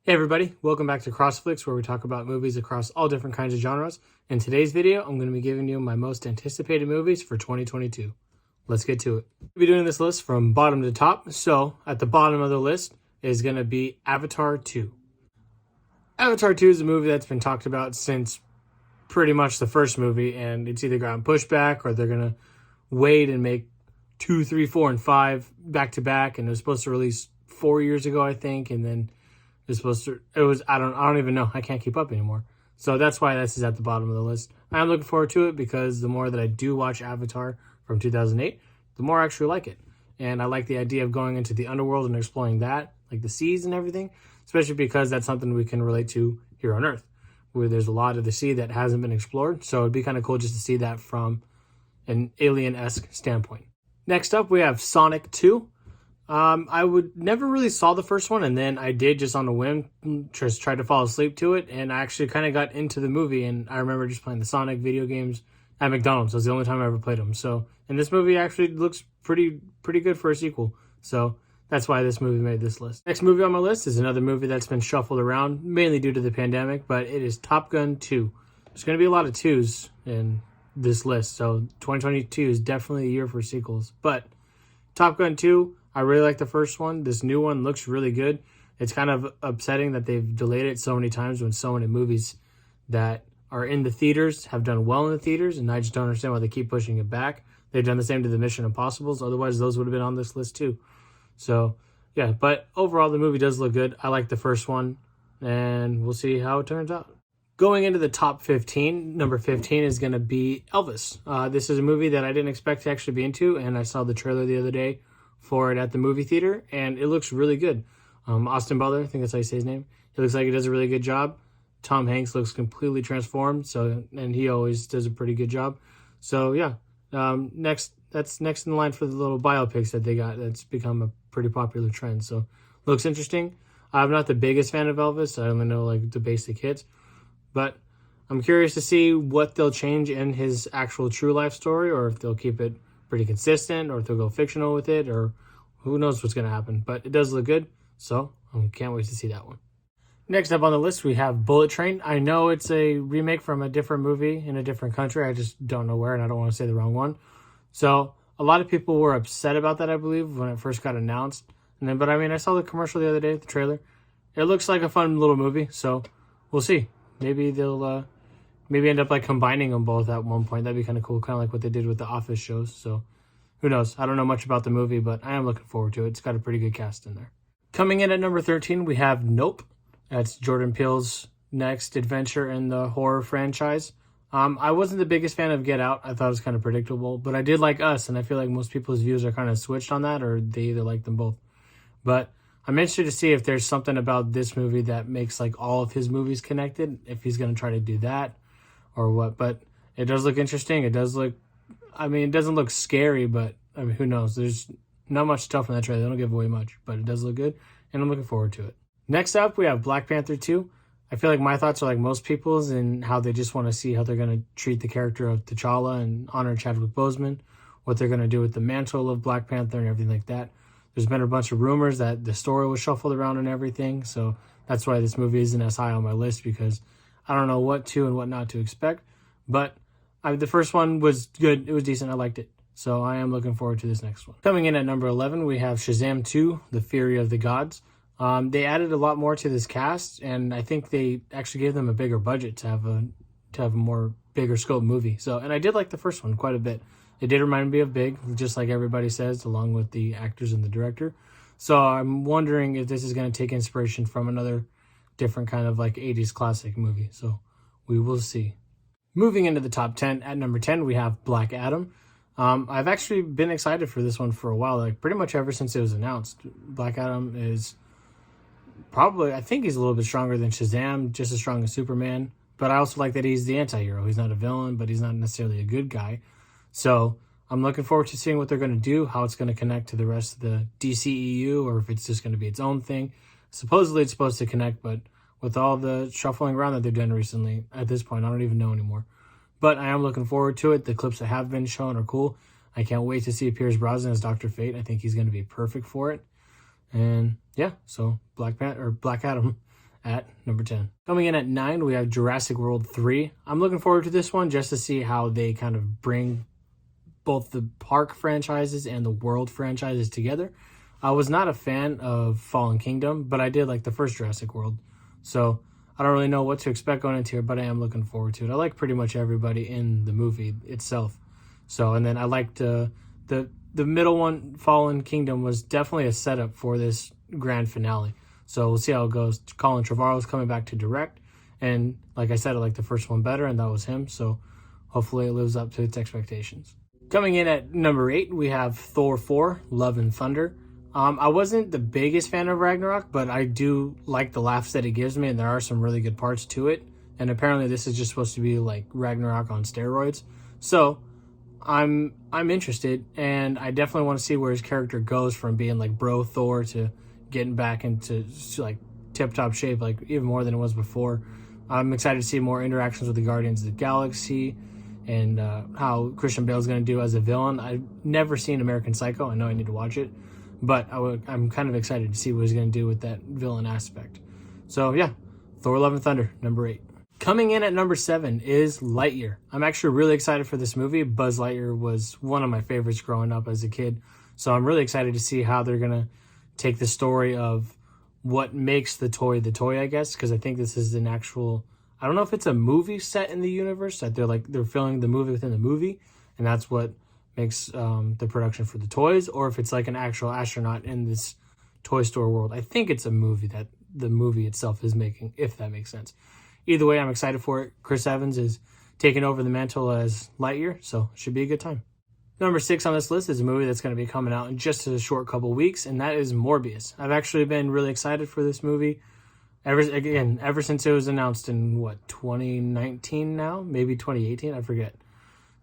Hey everybody, welcome back to CrossFlix, where we talk about movies across all different kinds of genres. In today's video, I'm going to be giving you my most anticipated movies for 2022. Let's get to it. We'll be doing this list from bottom to top, so at the bottom of the list is going to be Avatar 2. Avatar 2 is a movie that's been talked about since pretty much the first movie, and it's either gotten pushed back or they're going to wait and make 2, 3, 4, and 5 back to back, and it was supposed to release 4 years ago, I think, and then I don't even know. I can't keep up anymore. So that's why this is at the bottom of the list. I'm looking forward to it because the more that I do watch Avatar from 2008, the more I actually like it. And I like the idea of going into the underworld and exploring that, like the seas and everything, especially because that's something we can relate to here on Earth, where there's a lot of the sea that hasn't been explored. So it'd be kind of cool just to see that from an alien-esque standpoint. Next up, we have Sonic 2. I never really saw the first one, and then I did just on a whim, just tried to fall asleep to it, and I actually kind of got into the movie, and I remember just playing the Sonic video games at McDonald's. That was the only time I ever played them. So, and this movie actually looks pretty good for a sequel. So that's why this movie made this list. Next movie on my list is another movie that's been shuffled around, mainly due to the pandemic, but it is Top Gun 2. There's going to be a lot of twos in this list, so 2022 is definitely a year for sequels. But Top Gun 2, I really like the first one. This new one looks really good. It's kind of upsetting that they've delayed it so many times when so many movies that are in the theaters have done well in the theaters, and I just don't understand why they keep pushing it back. They've done the same to the Mission Impossibles. Otherwise, those would have been on this list too. So, yeah, but overall, the movie does look good. I like the first one, and we'll see how it turns out. Going into the top 15, number 15 is going to be Elvis. This is a movie that I didn't expect to actually be into, and I saw the trailer the other day for it at the movie theater, and it looks really good. Austin Butler, I think that's how you say his name. He looks like he does a really good job. Tom Hanks looks completely transformed, and he always does a pretty good job. So yeah, that's next in line for the little biopics that they got. That's become a pretty popular trend. So looks interesting. I'm not the biggest fan of Elvis. I only know like the basic hits, but I'm curious to see what they'll change in his actual true life story, or if they'll keep it pretty consistent, or if they'll go fictional with it, or who knows what's going to happen. But it does look good, so I can't wait to see that one. Next up on the list, we have Bullet Train. I know it's a remake from a different movie in a different country. I just don't know where, and I don't want to say the wrong one. So a lot of people were upset about that, I believe, when it first got announced. But I saw the commercial the other day, the trailer. It looks like a fun little movie, so we'll see. Maybe they'll maybe end up like combining them both at one point. That'd be kind of cool, kind of like what they did with the Office shows. So who knows? I don't know much about the movie, but I am looking forward to it. It's got a pretty good cast in there. Coming in at number 13, we have Nope. That's Jordan Peele's next adventure in the horror franchise. I wasn't the biggest fan of Get Out. I thought it was kind of predictable, but I did like Us, and I feel like most people's views are kind of switched on that, or they either like them both. But I'm interested to see if there's something about this movie that makes like all of his movies connected, if he's going to try to do that or what. But it does look interesting. It does look, it doesn't look scary, but who knows? There's not much stuff in that trailer. They don't give away much, but it does look good, and I'm looking forward to it. Next up, we have Black Panther 2. I feel like my thoughts are like most people's, and how they just want to see how they're going to treat the character of T'Challa and honor Chadwick Boseman, what they're going to do with the mantle of Black Panther and everything like that. There's been a bunch of rumors that the story was shuffled around and everything, so that's why this movie isn't as high on my list, because I don't know what to and what not to expect. But the first one was good. It was decent. I liked it. So I am looking forward to this next one. Coming in at number 11, we have Shazam 2, The Fury of the Gods. They added a lot more to this cast, and I think they actually gave them a bigger budget to have a more bigger scope movie. So, and I did like the first one quite a bit. It did remind me of Big, just like everybody says, along with the actors and the director. So I'm wondering if this is going to take inspiration from another different kind of like 80s classic movie. So we will see. Moving into the top 10, at number 10, we have Black Adam. I've actually been excited for this one for a while, like pretty much ever since it was announced. Black Adam is probably, I think he's a little bit stronger than Shazam, just as strong as Superman. But I also like that he's the anti-hero. He's not a villain, but he's not necessarily a good guy. So I'm looking forward to seeing what they're going to do, how it's going to connect to the rest of the DCEU, or if it's just going to be its own thing. Supposedly it's supposed to connect, but with all the shuffling around that they've done recently, at this point, I don't even know anymore. But I am looking forward to it. The clips that have been shown are cool. I can't wait to see Pierce Brosnan as Dr. Fate. I think he's going to be perfect for it. And yeah, so Black Adam at number 10. Coming in at 9, we have Jurassic World 3. I'm looking forward to this one just to see how they kind of bring both the park franchises and the world franchises together. I was not a fan of Fallen Kingdom, but I did like the first Jurassic World. So I don't really know what to expect going into it, but I am looking forward to it. I like pretty much everybody in the movie itself. So, and then I liked the middle one, Fallen Kingdom, was definitely a setup for this grand finale. So we'll see how it goes. Colin Trevorrow's coming back to direct. And like I said, I like the first one better, and that was him. So hopefully it lives up to its expectations. Coming in at number 8, we have Thor 4, Love and Thunder. I wasn't the biggest fan of Ragnarok, but I do like the laughs that it gives me, and there are some really good parts to it. And apparently this is just supposed to be like Ragnarok on steroids. So I'm interested, and I definitely want to see where his character goes from being like bro Thor to getting back into like tip-top shape, like even more than it was before. I'm excited to see more interactions with the Guardians of the Galaxy and how Christian Bale's going to do as a villain. I've never seen American Psycho. I know I need to watch it, but I'm kind of excited to see what he's going to do with that villain aspect. So yeah, Thor Love and Thunder, number 8. Coming in at number 7 is Lightyear. I'm actually really excited for this movie. Buzz Lightyear was one of my favorites growing up as a kid. So I'm really excited to see how they're going to take the story of what makes the toy, I guess, because I think this is an actual, I don't know if it's a movie set in the universe, that they're filming the movie within the movie, and that's what makes the production for the toys, or if it's like an actual astronaut in this Toy Store world. I think it's a movie that the movie itself is making, if that makes sense. Either way, I'm excited for it. Chris Evans is taking over the mantle as Lightyear, so it should be a good time. Number 6 on this list is a movie that's going to be coming out in just a short couple weeks, and that is Morbius. I've actually been really excited for this movie ever since it was announced in, 2019 now? Maybe 2018? I forget.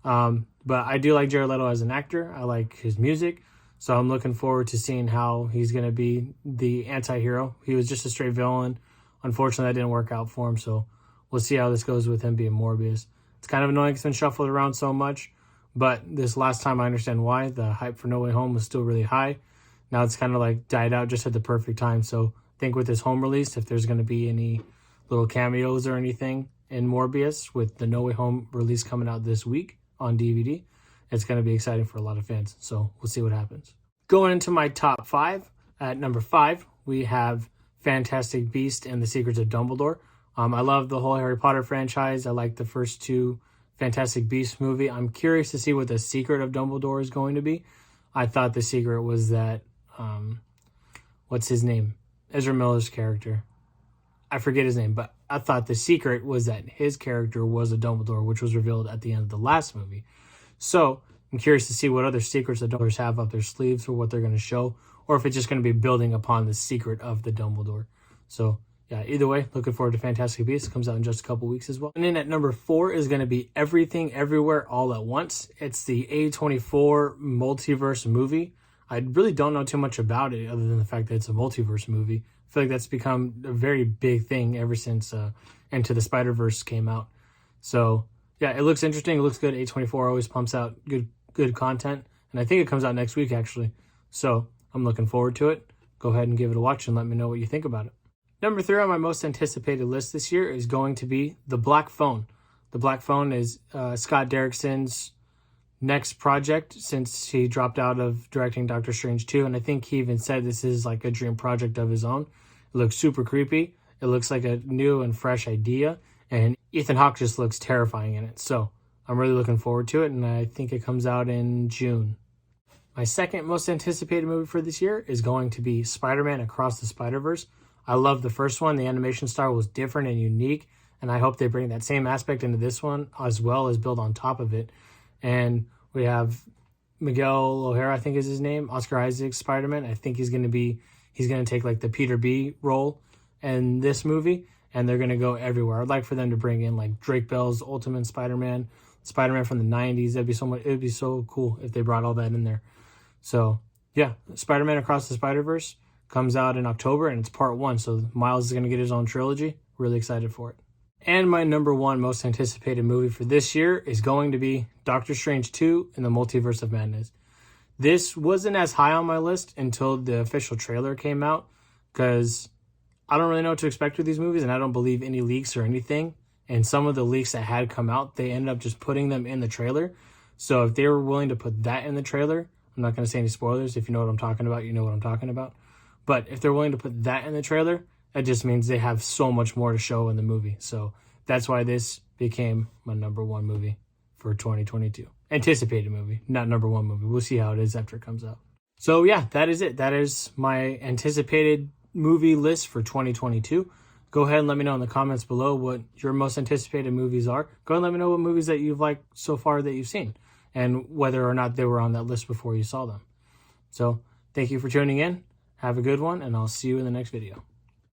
But I do like Jared Leto as an actor. I like his music, so I'm looking forward to seeing how he's going to be the anti-hero. He was just a straight villain. Unfortunately, that didn't work out for him, so we'll see how this goes with him being Morbius. It's kind of annoying it's been shuffled around so much, but this last time I understand why. The hype for No Way Home was still really high. Now it's kind of like died out just at the perfect time. So I think with this home release, if there's going to be any little cameos or anything in Morbius with the No Way Home release coming out this week on DVD, it's going to be exciting for a lot of fans. So we'll see what happens. Going into my top 5, at number 5, we have Fantastic Beasts and the Secrets of Dumbledore. I love the whole Harry Potter franchise. I like the first 2 Fantastic Beasts movie. I'm curious to see what the secret of Dumbledore is going to be. I thought the secret was that, what's his name? Ezra Miller's character. I forget his name, but I thought the secret was that his character was a Dumbledore, which was revealed at the end of the last movie. So I'm curious to see what other secrets the Dumbledores have up their sleeves, or what they're going to show, or if it's just going to be building upon the secret of the Dumbledore. So yeah, either way, looking forward to Fantastic Beasts. It comes out in just a couple weeks as well. And then at number 4 is going to be Everything Everywhere All at Once. It's the A24 multiverse movie. I really don't know too much about it other than the fact that it's a multiverse movie. I feel like that's become a very big thing ever since Into the SpiderVerse came out. So yeah, it looks interesting. It looks good. A24 always pumps out good content. And I think it comes out next week, actually. So I'm looking forward to it. Go ahead and give it a watch and let me know what you think about it. Number 3 on my most anticipated list this year is going to be The Black Phone. The Black Phone is Scott Derrickson's next project since he dropped out of directing Doctor Strange 2. And I think he even said this is like a dream project of his own. It looks super creepy. It looks like a new and fresh idea. And Ethan Hawke just looks terrifying in it. So I'm really looking forward to it. And I think it comes out in June. My second most anticipated movie for this year is going to be Spider-Man Across the Spider-Verse. I love the first one. The animation style was different and unique, and I hope they bring that same aspect into this one as well as build on top of it. And we have Miguel O'Hara, I think is his name, Oscar Isaac's Spider-Man. I think he's going to take like the Peter B role in this movie, and they're going to go everywhere. I'd like for them to bring in like Drake Bell's Ultimate Spider-Man from the 90s. It'd be so cool if they brought all that in there. So yeah, Spider-Man Across the Spider-Verse comes out in October, and it's part 1, so Miles is going to get his own trilogy. Really excited for it. And my number 1 most anticipated movie for this year is going to be Doctor Strange 2 in the Multiverse of Madness. This wasn't as high on my list until the official trailer came out, because I don't really know what to expect with these movies, and I don't believe any leaks or anything. And some of the leaks that had come out, they ended up just putting them in the trailer. So if they were willing to put that in the trailer, I'm not going to say any spoilers. If you know what I'm talking about, you know what I'm talking about. But if they're willing to put that in the trailer, that just means they have so much more to show in the movie. So that's why this became my #1 movie for 2022. Anticipated movie, not #1 movie. We'll see how it is after it comes out. So yeah, that is it. That is my anticipated movie list for 2022. Go ahead and let me know in the comments below what your most anticipated movies are. Go ahead and let me know what movies that you've liked so far that you've seen, and whether or not they were on that list before you saw them. So thank you for tuning in. Have a good one, and I'll see you in the next video.